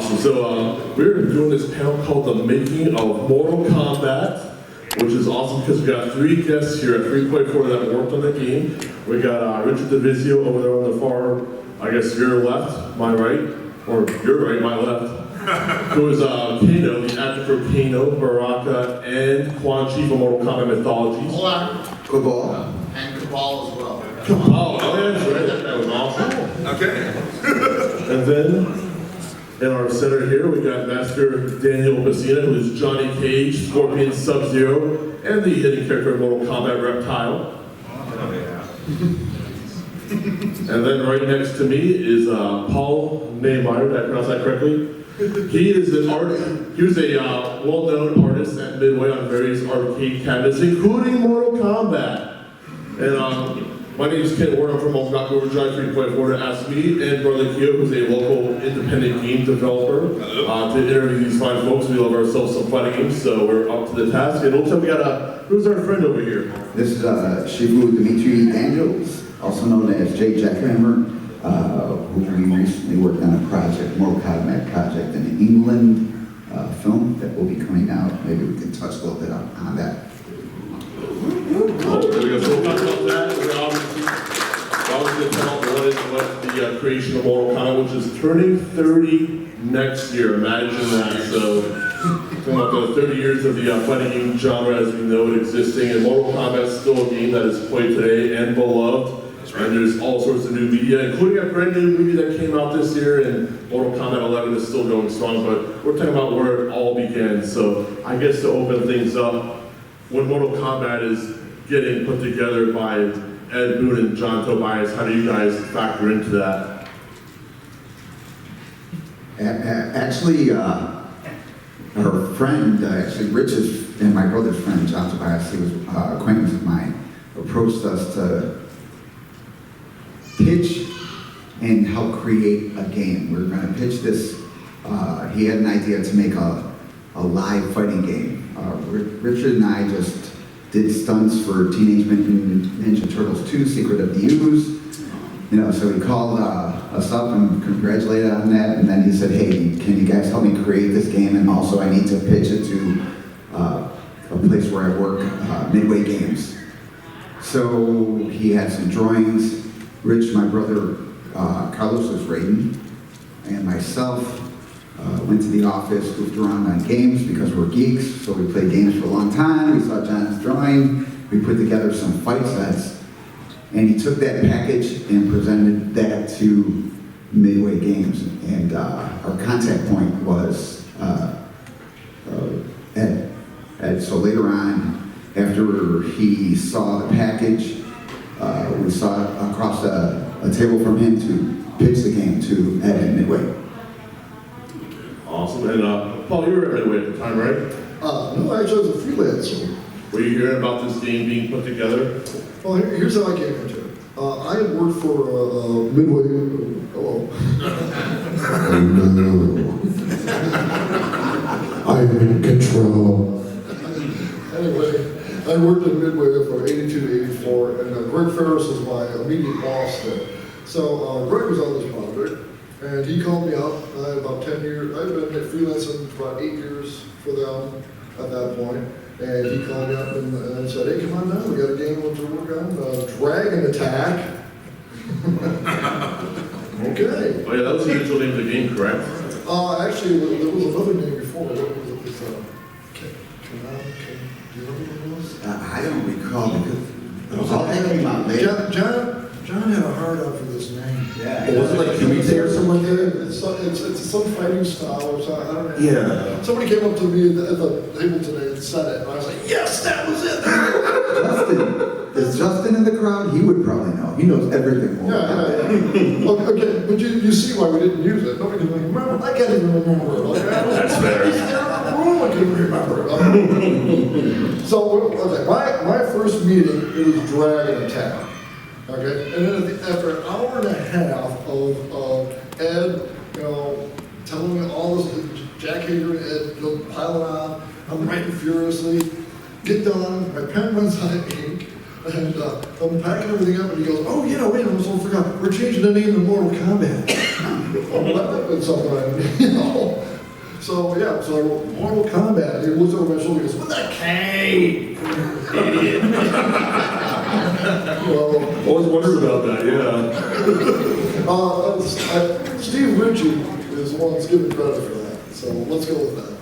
Awesome. So we're doing this panel called The Making of Mortal Kombat, which is awesome because we got 3 guests here at Freeplay that worked on the game. We got Richard Divizio over there on the far, I guess your left, my right, or your right, my left, who is Kano, the actor for Kano, Baraka, and Quan Chief of Mortal Kombat Mythologies. Kabal. And Kabal as well. Kabal, oh yeah, that's right, that was awesome. Okay. And then, in our center here, we got Master Daniel Pesina, who is Johnny Cage, Scorpion, Sub-Zero, and the hidden character of Mortal Kombat, Reptile. Oh, yeah. And then right next to me is Paul Niemeyer, did I pronounce that correctly? He is an artist. He was a well-known artist at Midway on various arcade cabinets, including Mortal Kombat. And my name is Ken Ward. I'm from Osaka Overdrive 3.4 to ask me and Brother Kyo, who's a local independent game developer, to interview these fine folks. We love ourselves some fighting games, so we're up to the task. And also we got who's our friend over here? This is Shivu Dimitri Daniels, also known as Jay Jackhammer, who we recently worked on a project, Mortal Kombat project in England, film that will be coming out. Maybe we can touch a little bit on that. Oh, there we go. So we'll talk about that. We're obviously going to tell what the creation of Mortal Kombat, which is turning 30 next year. Imagine that. So, talking about the 30 years of the fighting game genre as we know it existing, and Mortal Kombat is still a game that is played today and beloved. And there's all sorts of new media, including a brand new movie that came out this year, and Mortal Kombat 11 is still going strong, but we're talking about where it all began. So I guess to open things up, when Mortal Kombat is getting put together by Ed Boon and John Tobias, how do you guys factor into that? Actually, our friend, actually Rich's and my brother's friend, John Tobias, he was acquaintance of mine, approached us to pitch and help create a game. We were going to pitch this. He had an idea to make a live fighting game. Richard and I just did stunts for Teenage Mutant Ninja Turtles 2: Secret of the Ooze. You know, so he called us up and congratulated on that, and then he said, "Hey, can you guys help me create this game? And also, I need to pitch it to a place where I work, Midway Games." So he had some drawings. Rich, my brother, Carlos was Raiden, and myself went to the office, goofed around on games because we're geeks, so we played games for a long time. We saw John's drawing, we put together some fight sets, and he took that package and presented that to Midway Games. And our contact point was Ed. So later on, after he saw the package, we saw it across a table from him to pitch the game to Ed at Midway. Awesome. And Paul, you were at Midway at the time, right? No, actually, I was a freelancer. Were you hearing about this game being put together? Well, here's how I came into it. I had worked for Midway. Hello. I'm in control. Anyway, I worked at Midway from 82 to 84, and Greg Ferris was my immediate boss there. So Greg was on this project, and he called me up. I had about 10 years. I'd been freelancing for about 8 years for them at that point. And he called me up and said, "Hey, come on down. We got a game to work on. Dragon Attack." Okay. Oh yeah, that was the original name of the game, correct? Actually, there was another name before. What was it? Do you remember what it was? I don't recall because all that came out later. John had a hard out for this name. Yeah. Was it like Kimite or something like that? It's some fighting style or something. I don't know. Yeah. Somebody came up to me at the table today and said it, and I was like, "Yes, that was it." Justin. Is Justin in the crowd? He would probably know. He knows everything. Yeah. Okay, but you see why we didn't use it. Nobody can remember. I can't even remember it. Okay? That's fair. I couldn't remember it. So, okay, my first meeting, it was Dragon Attack. Okay, and then after an hour and a half of Ed, telling me all this, Jack Hager and Ed piling on, I'm writing furiously, get done, my pen runs out of ink, and I'm packing everything up, and he goes, "Oh, wait, I almost forgot, we're changing the name to Mortal Kombat." Well, that's something, you know. So, yeah, so I wrote Mortal Kombat. It was over my shoulder. He goes, with a K! Idiot. Well, Always wondered about that, yeah. Steve Ritchie is the one that's giving credit for that. So let's go with that.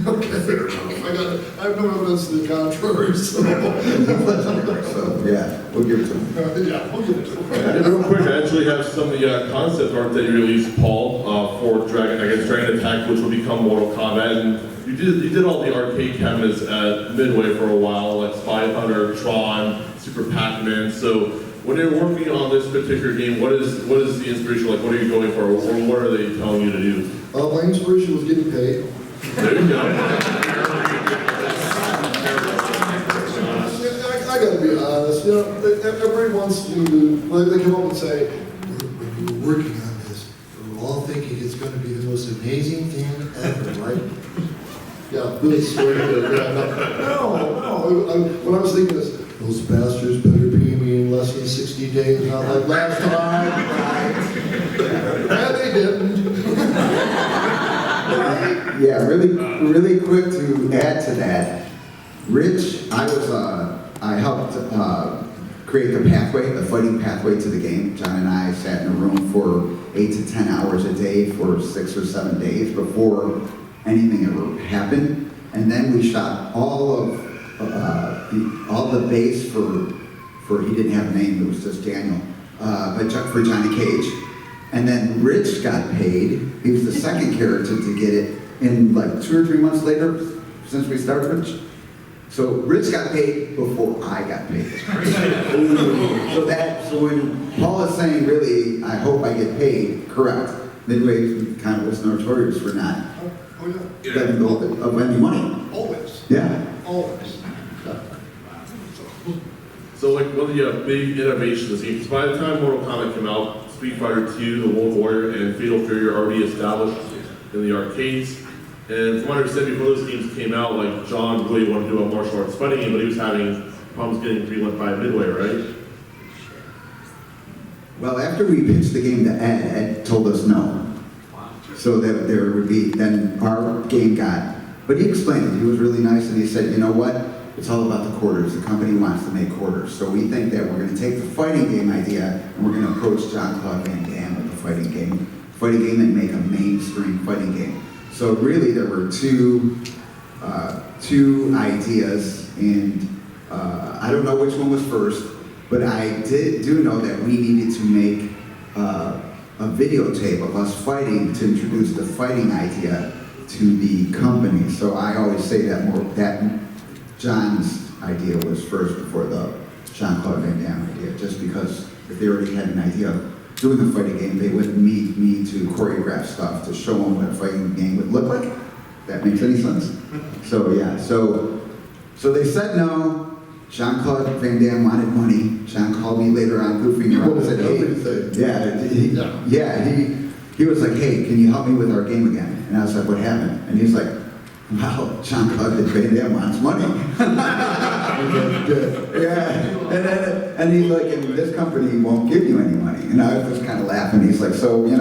Okay, fair enough. I have no evidence to the contrary, so. So, yeah, we'll give it to him. Yeah, we'll give it to him. And real quick, I actually have some of the concept art that you released, Paul, for Dragon Attack, which will become Mortal Kombat. And you did all the arcade cabinets at Midway for a while, like Spy Hunter, Tron, Super Pac-Man. So when you're working on this particular game, what is the inspiration like? What are you going for, or what are they telling you to do? My inspiration was getting paid. There you go. I gotta be honest, you know, every once in a while, they come up and say, when we were working on this, we were all thinking it's going to be the most amazing thing ever, right? yeah, really swear to it, yeah, no, what I was thinking is, Those bastards better pay me in less than 60 days, not like last time. and they didn't. Yeah, really quick to add to that. Rich, I helped create the pathway, the fighting pathway to the game. John and I sat in a room for 8 to 10 hours a day for 6 or 7 days before anything ever happened. And then we shot all the base for he didn't have a name, it was just Daniel, but for Johnny Cage. And then Rich got paid. He was the second character to get it in like 2 or 3 months later since we started Rich. So Rich got paid before I got paid. So when Paul is saying, really, I hope I get paid, correct. Midway kind of was notorious for not letting go of any money. Always, Yeah. always. So like one of the big innovations is by the time Mortal Kombat came out, Street Fighter II, The World Warrior, and Fatal Fury are already established in the arcades. And from what I understood, before those games came out, like John really wanted to do a martial arts fighting game, but he was having problems getting greenlit by Midway, right? Well, after we pitched the game to Ed told us no. So that there would be, then our game got, but he explained it, he was really nice, and he said, you know what? It's all about the quarters. The company wants to make quarters. So we think that we're going to take the fighting game idea and we're going to approach Jean-Claude Van Damme with the fighting game and make a mainstream fighting game. So really there were two ideas, and I don't know which one was first, but I do know that we needed to make a videotape of us fighting to introduce the fighting idea to the company. So I always say that John's idea was first before the Jean-Claude Van Damme idea, just because if they already had an idea of doing a fighting game, they wouldn't need me to choreograph stuff to show them what a fighting game would look like. If that makes any sense? So yeah, so they said no. Jean-Claude Van Damme wanted money. John called me later on, goofing around, and said, hey, he was like, hey, can you help me with our game again? And I was like, what happened? And he's like, wow, Jean-Claude Van Damme wants money. Yeah, and he's like, and this company won't give you any money. And I was just kind of laughing. He's like, so, can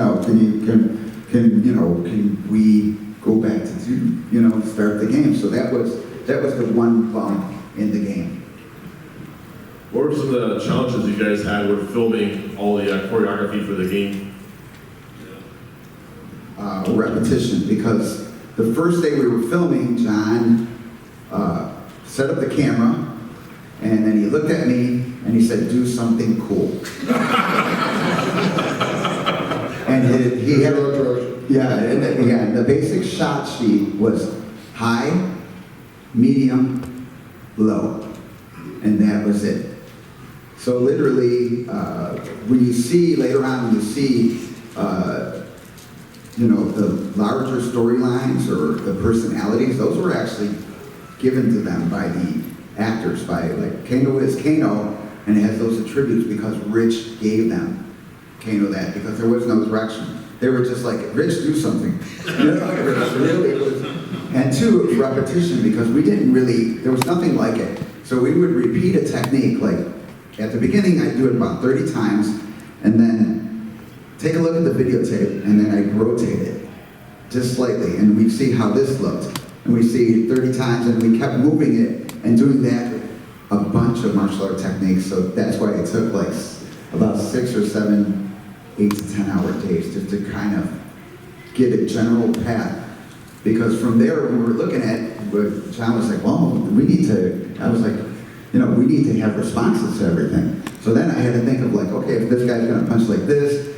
we go back to start the game? So that was the one bump in the game. What were some of the challenges you guys had with filming all the choreography for the game? Repetition, because the first day we were filming, John set up the camera, and then he looked at me and he said, do something cool. And he had the basic shot sheet was high, medium, low, and that was it. So literally, when you see later on, the larger storylines or the personalities, those were actually given to them by the actors. By like Kano is Kano, and it has those attributes because Rich gave them Kano that, because there was no direction. They were just like, Rich, do something. And two, it was repetition, because there was nothing like it. So we would repeat a technique, like at the beginning I'd do it about 30 times, and then take a look at the videotape, and then I'd rotate it just slightly, and we'd see how this looked. And we see it 30 times, and we kept moving it and doing that a bunch of martial art techniques. So that's why it took like about 6 or 7, 8 to 10 hour days just to kind of get a general path. Because from there, when we were looking at what John was like, well, we need to, I was like, we need to have responses to everything. So then I had to think of like, okay, if this guy's gonna punch like this,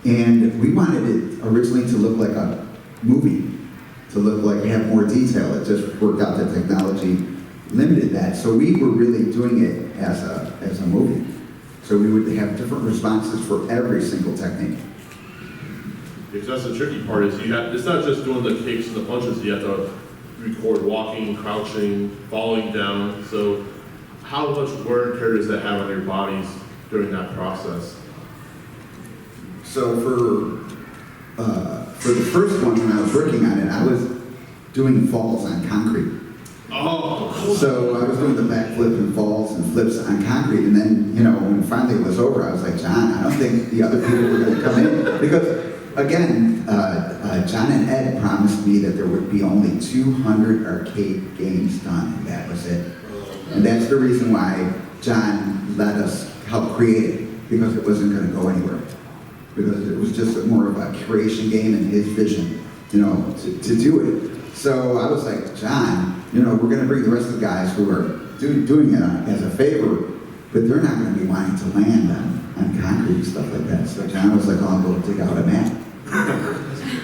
and we wanted it originally to look like a movie, to look like have more detail. It just worked out that technology limited that. So we were really doing it as a movie. So we would have different responses for every single technique. Because that's the tricky part is it's not just doing the kicks and the punches, you have to record walking, crouching, falling down. So how much wear and tear does that have on your bodies during that process? So for the first one, when I was working on it, I was doing falls on concrete. Oh! So I was doing the backflip and falls and flips on concrete, and then, when finally it was over, I was like, John, I don't think the other people were going to come in. Because, again, John and Ed promised me that there would be only 200 arcade games done, and that was it. And that's the reason why John let us help create it, because it wasn't going to go anywhere. Because it was just more of a creation game and his vision, to do it. So I was like, John, we're going to bring the rest of the guys who are doing it as a favor, but they're not going to be wanting to land on concrete and stuff like that. So John was like, oh, I'll go dig out a map.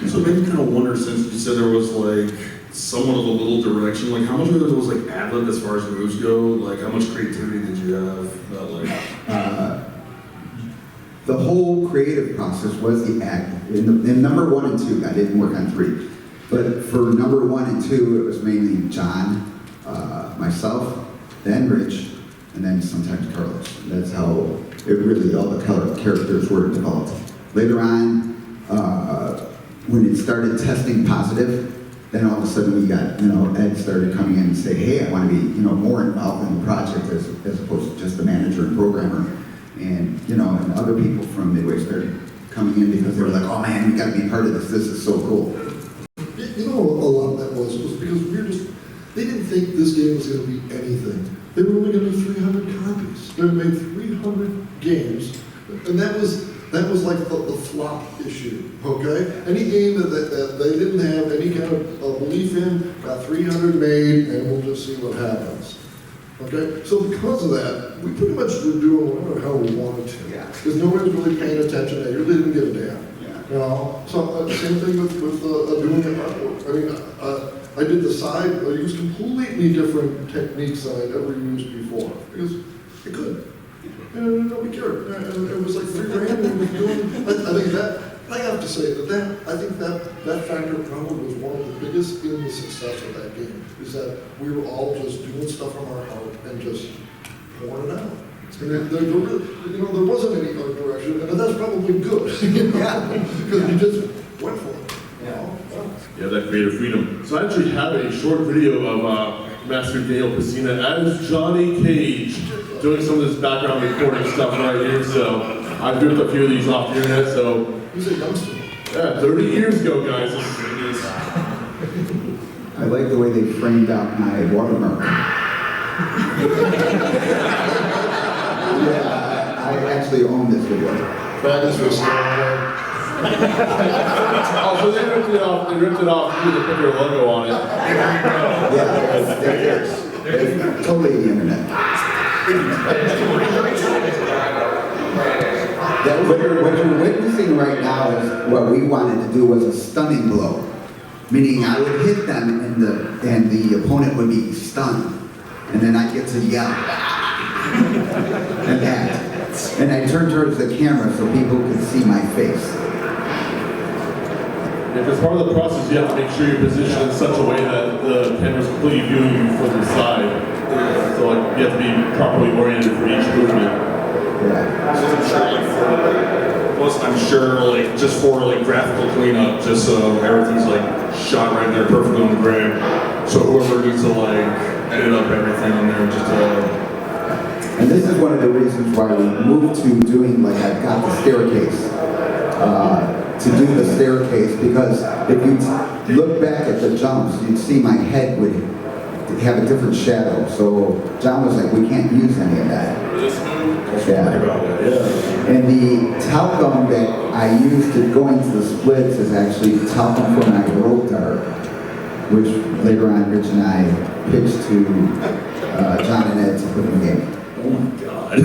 So it made me kind of wonder, since you said there was like somewhat of a little direction, like how much of it was like ad-lib as far as moves go? Like how much creativity did you have about like? The whole creative process was the act. In number 1 and 2, I didn't work on 3. But for number 1 and 2, it was mainly John, myself, then Rich, and then sometimes Carlos. That's how it really, all the characters were developed. Later on, when it started testing positive, then all of a sudden we got, Ed started coming in and say, hey, I want to be, more involved in the project as opposed to just the manager and programmer. And, and other people from Midway started coming in because they were like, oh man, we got to be part of this. This is so cool. A lot of that was because they didn't think this game was going to be anything. They were only going to do 300 copies. They made 300 games, and that was like the flop issue, okay? Any game that they didn't have any kind of belief in, got 300 made, and we'll just see what happens. Okay, so because of that, we pretty much were doing whatever the hell we wanted to. Yeah. Because nobody was really paying attention. They really didn't give a damn. Yeah. So same thing with doing the artwork. I mean, I did the side. I used completely different techniques than I'd ever used before because I could. And nobody cared. And it was like free reign. And doing. I think that. I have to say I think that factor probably was one of the biggest in the success of that game, is that we were all just doing stuff from our heart and just pouring it out. And there wasn't any art direction, and that's probably good, because you just went for it. Yeah, that creative freedom. So I actually have a short video of Master Daniel Pesina as Johnny Cage doing some of this background recording stuff right here. So I've ripped a few of these off the internet, so. He's a youngster. Yeah, 30 years ago, guys. I like the way they framed out my watermark. Yeah, I actually own this video. That is for Oh, so they ripped it off. They ripped it off with put their logo on it. Yeah, it's totally the internet. What you're witnessing right now is what we wanted to do was a stunning blow. Meaning I would hit them and the opponent would be stunned. And then I get to yell. And act. And I turn towards the camera so people could see my face. If it's part of the process, you have to make sure you're positioned in such a way that the camera's completely viewing you from the side. So like, you have to be properly oriented for each movement. Yeah. Plus, I'm sure, like, just for like graphical cleanup, just so everything's like shot right there, perfect on the grade. So whoever needs to like edit up everything on there, just And this is one of the reasons why we moved to doing, like, I've got the staircase. To do the staircase, because if you look back at the jumps, you'd see my head would have a different shadow. So John was like, we can't use any of that. Yeah. And the talcum that I used to go into the splits is actually talcum from my rope dart, which later on Rich and I pitched to John and Ed to put in the game. Oh my God.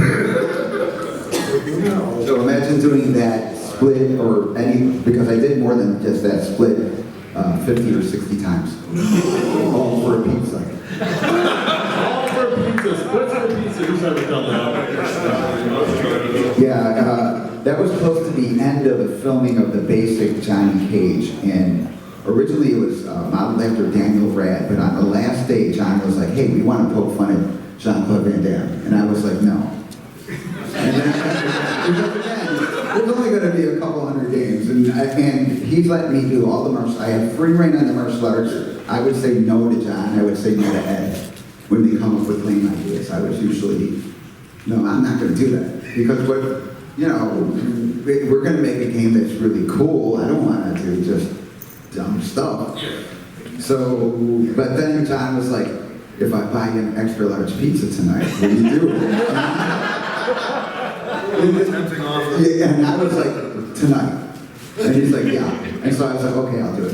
So imagine doing that split or any, because I did more than just that split 50 or 60 times. All for a pizza. All for pizza, splits for pizza, who's ever done that? Yeah, that was close to the end of the filming of the basic Johnny Cage, and originally it was modeled after Daniel Rad, but on the last day, John was like, hey, we want to poke fun at Jean-Claude Van Damme, and I was like, no. And then, there's only going to be a couple hundred games, and he's letting me do all the martial. I have free reign on the martial arts. I would say no to John. I would say no to Ed when they come up with lame ideas. I was usually, no, I'm not going to do that because we're going to make a game that's really cool. I don't want to do just dumb stuff. So, but then John was like, if I buy you an extra large pizza tonight, what do you do? Yeah, and I was like, tonight. And he's like, yeah. And so I was like, okay, I'll do it.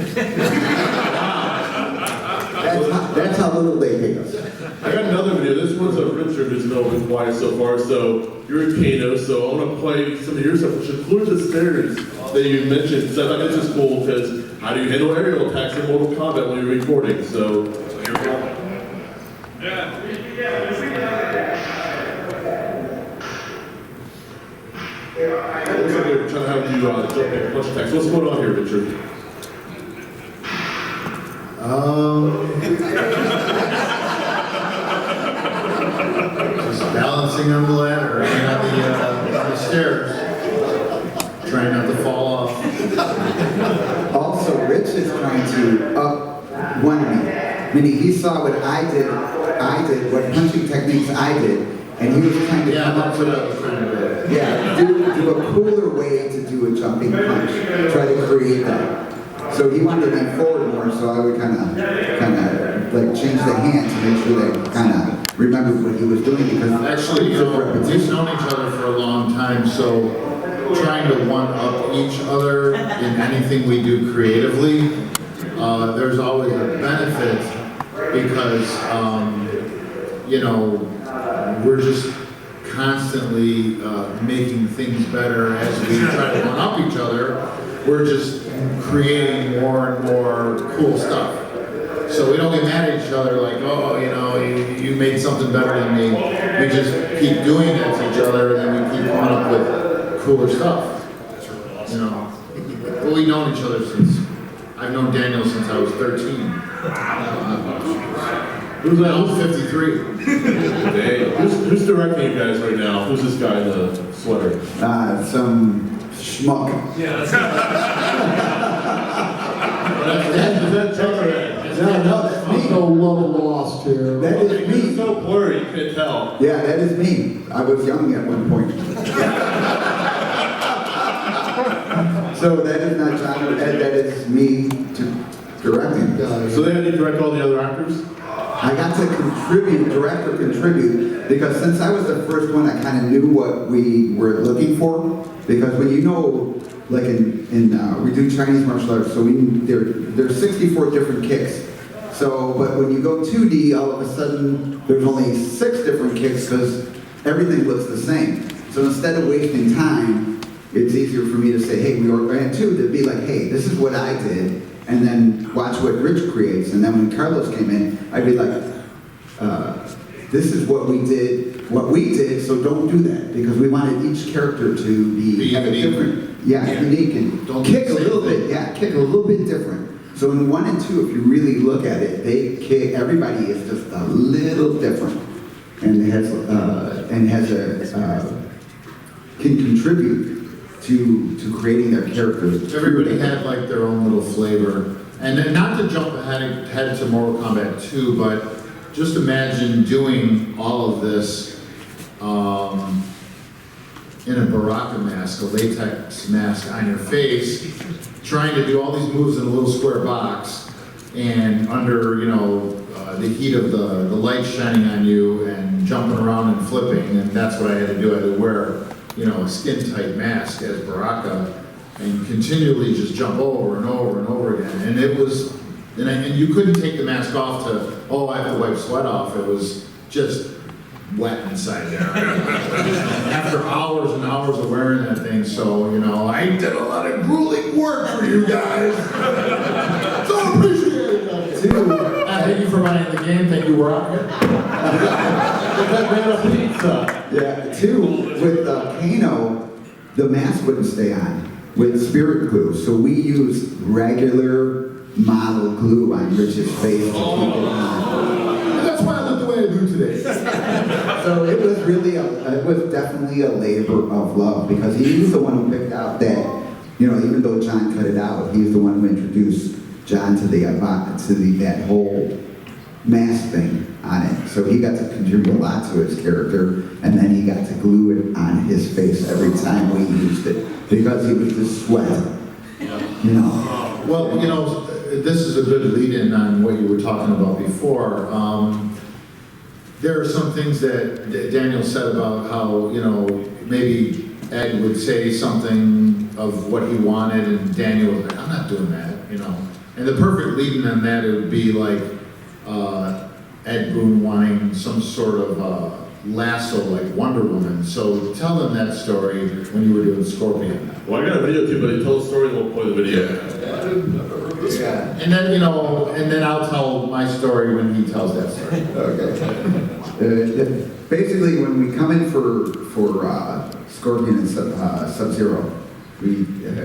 That's how little they pay us. I got another video. This one's of Richard, who's known with quiet so far. So you're a Kano, so I want to play some of your stuff, which includes the stairs that you mentioned. So I thought this is cool because how do you handle aerial attacks in Mortal Kombat when you're recording? So here we go. Looks like they're trying to have you jump in punch attacks. What's going on here, Richard? Just balancing on the ladder and on the stairs. Trying not to fall off. Also, Rich is trying to up one me. Meaning he saw what I did, what punching techniques I did, and he was trying to come up with do a cooler way to do a jumping punch. Try to create that. So he wanted to lean forward more, so I would kind of like change the hand to make sure that kind of remembered what he was doing because Actually, we've known each other for a long time, so trying to one-up each other in anything we do creatively, there's always a benefit because, we're just constantly making things better as we try to one-up each other. We're just creating more and more cool stuff. So we don't get mad at each other like, oh, you made something better than me. We just keep doing that to each other and then we keep coming up with cooler stuff. Well, we've known each other since, I've known Daniel since I was 13. Who's that? I was 53. Hey, who's directing you guys right now? Who's this guy in the sweater? some schmuck. Yeah, that's Is that Chuck or Ed? No, that's me. No love lost here. That is It's me. so blurry, you can't tell. Yeah, that is me. I was young at one point. So that is not John or Ed, that is me directing. So they had you direct all the other actors? I got to contribute, because since I was the first one, I kind of knew what we were looking for. Because when like we do Chinese martial arts, so there's 64 different kicks. So, but when you go 2D, all of a sudden, there's only 6 different kicks because everything looks the same. So instead of wasting time, it's easier for me to say, hey, and two, to be like, hey, this is what I did, and then watch what Rich creates. And then when Carlos came in, I'd be like, this is what we did, so don't do that, because we wanted each character to be have a different, unique, and Don't kick a do the little same bit, kick a little bit different. So in 1 and 2, if you really look at it, they kick, everybody is just a little different, and can contribute to creating their characters. Everybody had like their own little flavor. And then not to jump ahead to Mortal Kombat 2, but just imagine doing all of this in a Baraka mask, a latex mask on your face, trying to do all these moves in a little square box, and under, you know, the heat of the light shining on you and jumping around and flipping, and that's what I had to do. I had to wear, you know, a skin-tight mask as Baraka and continually just jump over and over and over again. And it was, and you couldn't take the mask off to, oh, I have to wipe sweat off. It was just wet inside there. After hours and hours of wearing that thing, so, you know, I did a lot of grueling work for you guys. So appreciate it. Thank you for buying the game. Thank you, Baraka. Yeah, two, with Kano, the mask wouldn't stay on with spirit glue, so we used regular model glue on Rich's face to keep it on. That's why I look the way I do today. So it was really, it was definitely a labor of love, because he was the one who picked out that, you know, even though John cut it out, he's the one who introduced John to that whole mask thing on it. So he got to contribute a lot to his character, and then he got to glue it on his face every time we used it, because he was just sweating. You know. Well, you know, this is a good lead-in on what you were talking about before. There are some things that Daniel said about how, you know, maybe Ed would say something of what he wanted, and Daniel was like, I'm not doing that, you know. And the perfect lead-in on that, it would be like Ed Boon wanting some sort of lasso like Wonder Woman. So tell them that story when you were doing Scorpion. Well, I got a video too, but he told the story and we'll play the video. Yeah. And then, you know, and then I'll tell my story when he tells that story. Okay. Basically, when we come in for Scorpion and Sub-Zero,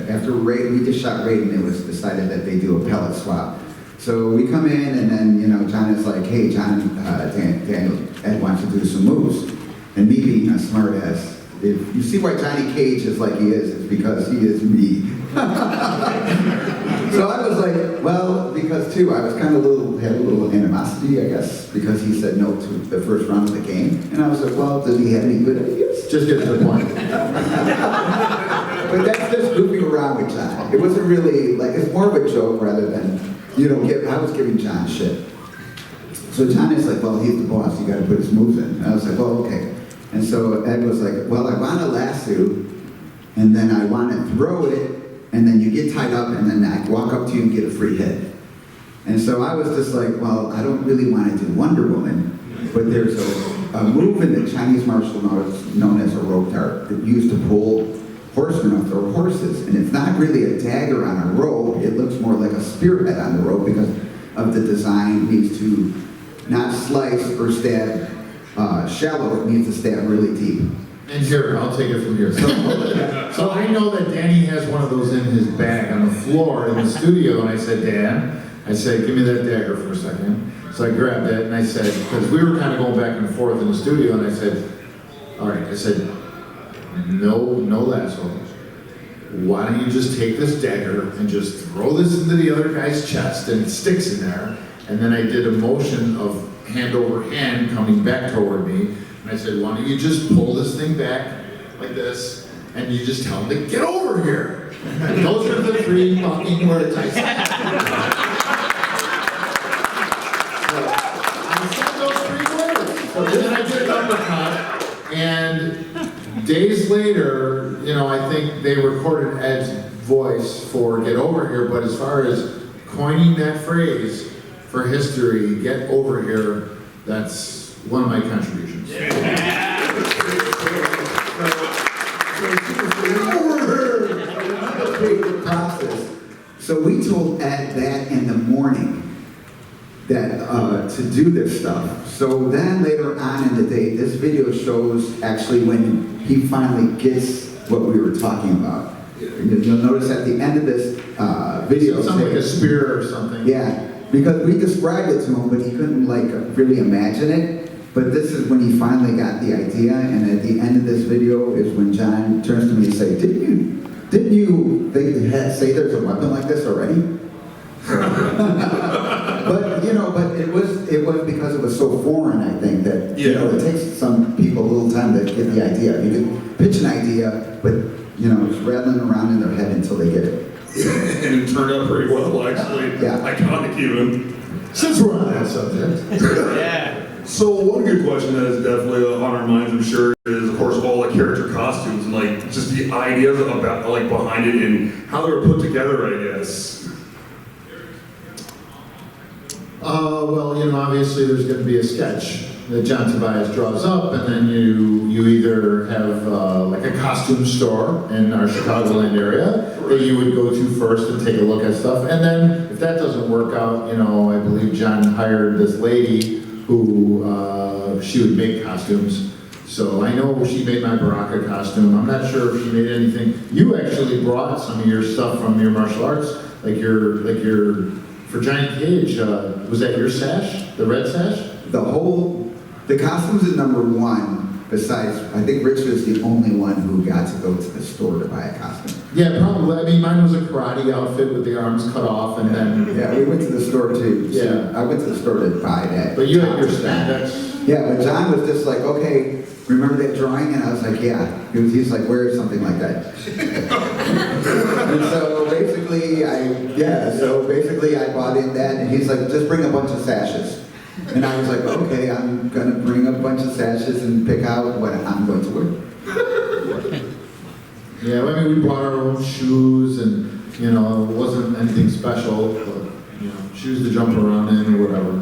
after Raid, we just shot Raid, and it was decided that they do a pellet swap. So we come in, and then, you know, John is like, hey, John, Daniel, Ed wants to do some moves. And me being a smart ass, if you see why Johnny Cage is like he is, it's because he is me. So I was like, well, because too, I was kind of had a little animosity, I guess, because he said no to the first round of the game. And I was like, well, does he have any good ideas? Just get to the point. But that's just goofing around with John. It wasn't really, like, it's more of a joke rather than, you know, I was giving John shit. So John is like, well, he's the boss, you gotta put his moves in. And I was like, well, okay. And so Ed was like, well, I want a lasso, and then I want to throw it, and then you get tied up, and then I walk up to you and get a free hit. And so I was just like, well, I don't really want to do Wonder Woman, but there's a move in the Chinese martial arts known as a rope dart that used to pull horsemen off their horses. And it's not really a dagger on a rope, it looks more like a spearhead on the rope because of the design. It needs to not slice or stab shallow, it needs to stab really deep. And here, I'll take it from here. So I know that Danny has one of those in his bag on the floor in the studio, and I said, Dan, I said, give me that dagger for a second. So I grabbed it, and I said, because we were kind of going back and forth in the studio, and I said, all right, I said, no lasso. Why don't you just take this dagger and just throw this into the other guy's chest, and it sticks in there. And then I did a motion of hand over hand coming back toward me. And I said, why don't you just pull this thing back like this, and you just tell him to get over here. And those are the 3 fucking words I said. I said those 3 words. So then I did an uppercut, and days later, you know, I think they recorded Ed's voice for Get Over Here, but as far as coining that phrase for history, Get Over Here, that's one of my contributions. So we told Ed that in the morning that to do this stuff. So then later on in the day, this video shows actually when he finally gets what we were talking about. You'll notice at the end of this video, It sounds like a spear or something. yeah, because we described it to him, but he couldn't like really imagine it. But this is when he finally got the idea, and at the end of this video is when John turns to me and says, didn't you say there's a weapon like this already? But you know, but it was because it was so foreign, I think, that You know, Yeah. it takes some people a little time to get the idea. You can pitch an idea, but, you know, it's rattling around in their head until they get it. And it turned out pretty well, actually. Yeah. Iconic even. Since we're on that subject. So one good question that is definitely on our minds, I'm sure, is of course all the character costumes and like just the ideas about like behind it and how they were put together, I guess. Well, you know, obviously there's going to be a sketch that John Tobias draws up, and then you either have like a costume store in our Chicagoland area that you would go to first and take a look at stuff, and then if that doesn't work out, you know, I believe John hired this lady who she would make costumes. So I know she made my Baraka costume. I'm not sure if she made anything. You actually brought some of your stuff from your martial arts, like your for Giant Cage. Was that your sash, the red sash? The costumes is number one, besides, I think Rich was the only one who got to go to the store to buy a costume. Yeah, probably. I mean, mine was a karate outfit with the arms cut off, and then. Yeah, we went to the store too. Yeah. I went to the store to buy that. But you had your spandex. Yeah, but John was just like, okay, remember that drawing? And I was like, yeah. He's like, where is something like that? And so basically, I bought in that, and he's like, just bring a bunch of sashes. And I was like, okay, I'm gonna bring a bunch of sashes and pick out what I'm going to wear. Yeah, I mean, we brought our own shoes, and you know, it wasn't anything special, but you know, shoes to jump around in or whatever.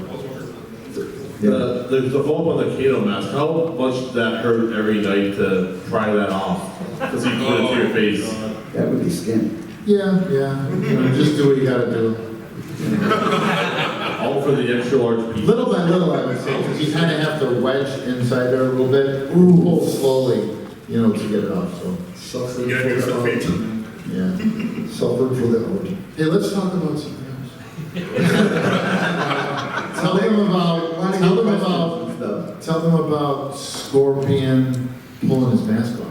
There's the foam on the Kano mask. How much did that hurt every night to pry that off? Because you put it to your face. That would be skin. Yeah. You know, just do what you gotta do. All for the extra large piece. Little by little, I would say, because you kind of have to wedge inside there a little bit, pull slowly, you know, to get it off. So. Suffering You gotta do for it the for art. Yeah. Suffering for the art. Hey, let's talk about something else. Tell them about Scorpion pulling his mask off.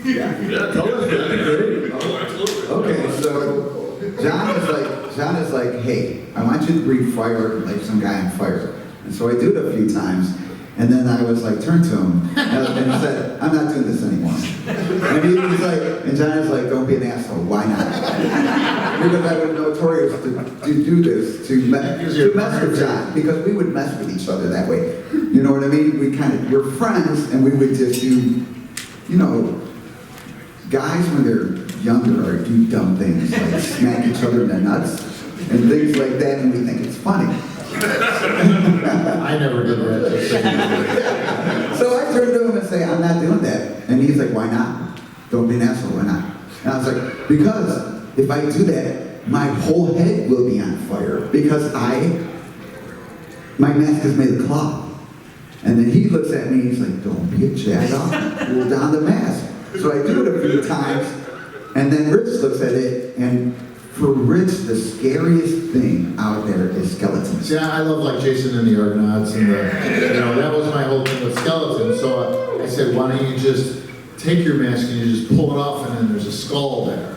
Yeah, tell us. That'd be great. Oh, absolutely. Okay, so John is like, hey, I want you to breathe fire like some guy on fire. And so I do it a few times, and then I was like, turn to him, and he said, I'm not doing this anymore. And he was like, and John is like, don't be an asshole, why not? Because I was notorious to do this, to mess with John, because we would mess with each other that way. You know what I mean? We're friends, and we would just do, you know, guys when they're younger do dumb things, like smack each other in the nuts, and things like that, and we think it's funny. I never did that. So I turned to him and say, I'm not doing that. And he's like, why not? Don't be an asshole, why not? And I was like, because if I do that, my whole head will be on fire. Because my mask is made of cloth. And then he looks at me and he's like, don't be a jagoff, pull down the mask. So I do it a few times, and then Rich looks at it, and for Rich, the scariest thing out there is skeletons. Yeah, I love like Jason and the Argonauts, and you know, that was my whole thing with skeletons. So I said, why don't you just take your mask and you just pull it off, and then there's a skull there.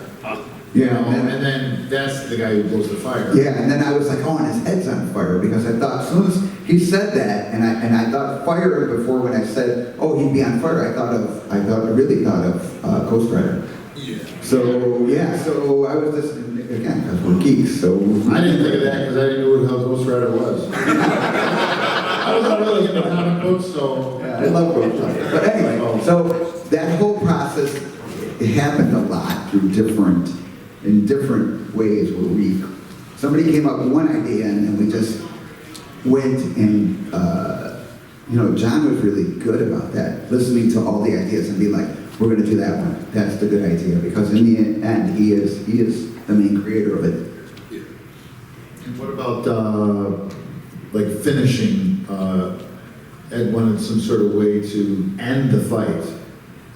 You know, and then that's the guy who blows the fire. Yeah, and then I was like, oh, and his head's on fire, because I thought, as soon as he said that, and I thought fire before when I said, oh, he'd be on fire, I really thought of Ghost Rider. Yeah. So I was just, again, because we're geeks, so. I didn't think of that because I didn't know what Ghost Rider was. I wasn't really into comic books, so. Yeah, I love Ghost Rider. But anyway, so that whole process, it happened a lot through in different ways where somebody came up with one idea and then we just went and, you know, John was really good about that, listening to all the ideas and be like, we're going to do that one. That's the good idea, because in the end, he is the main creator of it. And what about like finishing? Ed wanted some sort of way to end the fight.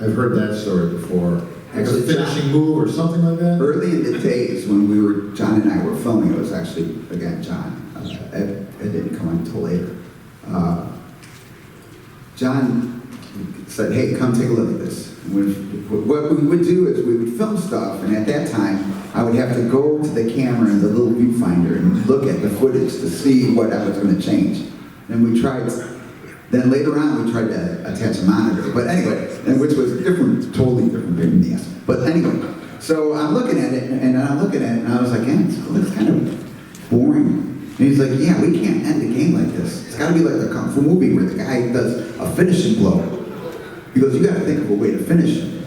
I've heard that story before. Like a finishing move or something like that? Early in the days when John and I were filming, it was actually, again, John. Ed didn't come until later. John said, hey, come take a look at this. What we would do is we would film stuff, and at that time, I would have to go to the camera in the little viewfinder and look at the footage to see what I was going to change. And we tried, then later on we tried to attach a monitor. But anyway, and which was different, totally different pain in the ass. But anyway, so I'm looking at it, and I'm looking at it, and I was like, yeah, it looks kind of boring. And he's like, yeah, we can't end a game like this. It's got to be like a kung fu movie where the guy does a finishing blow. He goes, you got to think of a way to finish it.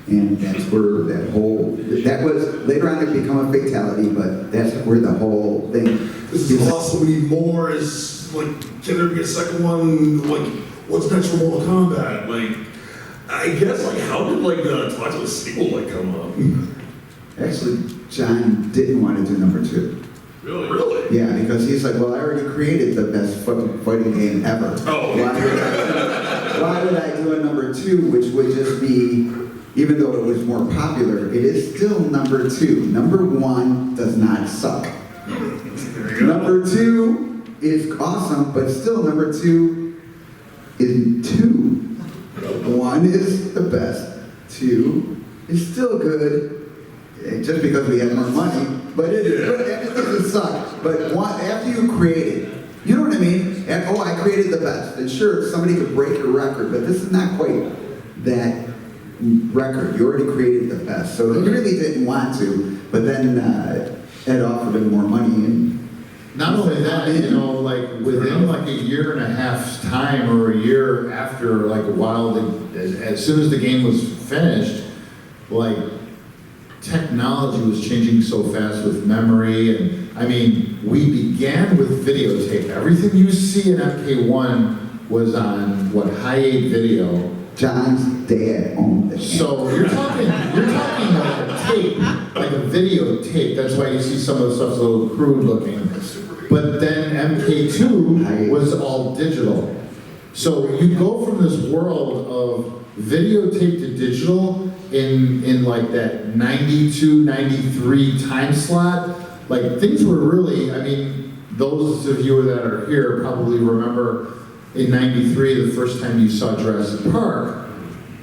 And that's where that was, later on it became a fatality, but that's where the whole thing. This is awesome. We need more. Is like, can there be a second one? Like, what's next for Mortal Kombat? Like, I guess, like, how did like talk to a sequel like come up? Actually, John didn't want to do number 2. Really? Really? Yeah, because he's like, well, I already created the best fighting game ever. Oh. Why would I do a number 2, which would just be, even though it was more popular, it is still number 2. Number 1 does not suck. Number 2 is awesome, but still number 2 is 2. 1 is the best. 2 is still good. Just because we have more money, but it doesn't suck. But after you create it, you know what I mean? I created the best. And sure, somebody could break your record, but this is not quite that record. You already created the best. So he really didn't want to, but then Ed offered him more money. And not only that, you know, like within like a year and a half's time or a year after, like a while, as soon as the game was finished, like, technology was changing so fast with memory, and I mean, we began with videotape. Everything you see in MK1 was on high 8 video. John's dad owned the channel. So you're talking like a tape, like a videotape. That's why you see some of the stuff's a little crude looking. But then MK2 was all digital. So you go from this world of videotape to digital in like that 92, 93 time slot. Like, things were really, I mean, those of you that are here probably remember in 93, the first time you saw Jurassic Park,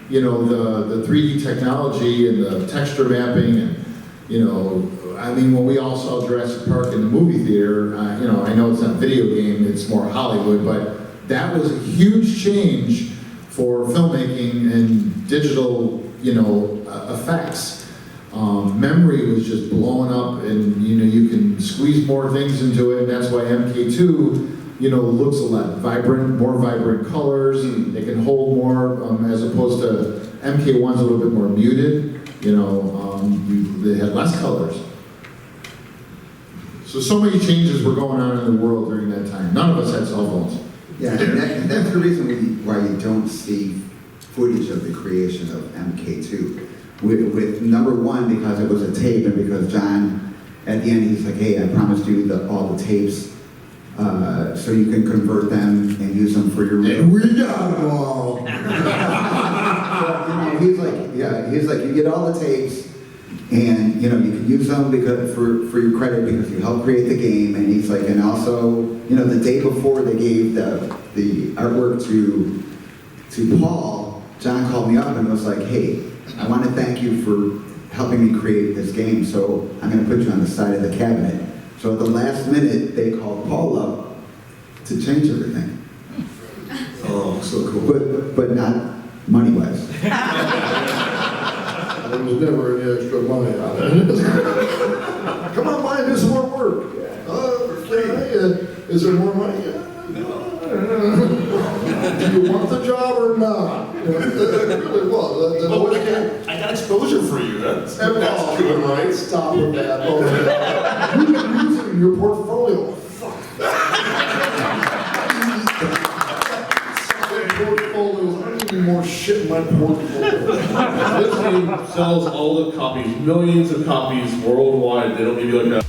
you know, the 3D technology and the texture mapping, and, you know, I mean, when we all saw Jurassic Park in the movie theater, you know, I know it's not a video game, it's more Hollywood, but that was a huge change for filmmaking and digital, you know, effects. Memory was just blowing up, and you know, you can squeeze more things into it, and that's why MK2, you know, looks a lot vibrant, more vibrant colors, and they can hold more, as opposed to MK1's a little bit more muted, you know, they had less colors. So many changes were going on in the world during that time. None of us had cell phones. Yeah, and that's the reason why you don't see footage of the creation of MK2. With number 1, because it was a tape, and because John, at the end, he's like, hey, I promised you all the tapes, so you can convert them and use them for your real. And we got them all. So, you know, he's like, you get all the tapes, and you know, you can use them because for your credit because you helped create the game. And he's like, and also, you know, the day before they gave the artwork to Paul, John called me up and was like, hey, I want to thank you for helping me create this game, so I'm going to put you on the side of the cabinet. So at the last minute, they called Paul up to change everything. Oh, so cool. But not money-wise. There was never any extra money on it. Come on by and do some more work. Is there more money? Do you want the job or not? It really was. I got exposure for you. That's good, Right? right? Stop with that. You've been using your portfolio. Fuck. Portfolios. I need more shit in my portfolio. This game sells all the copies, millions of copies worldwide. They don't give you like a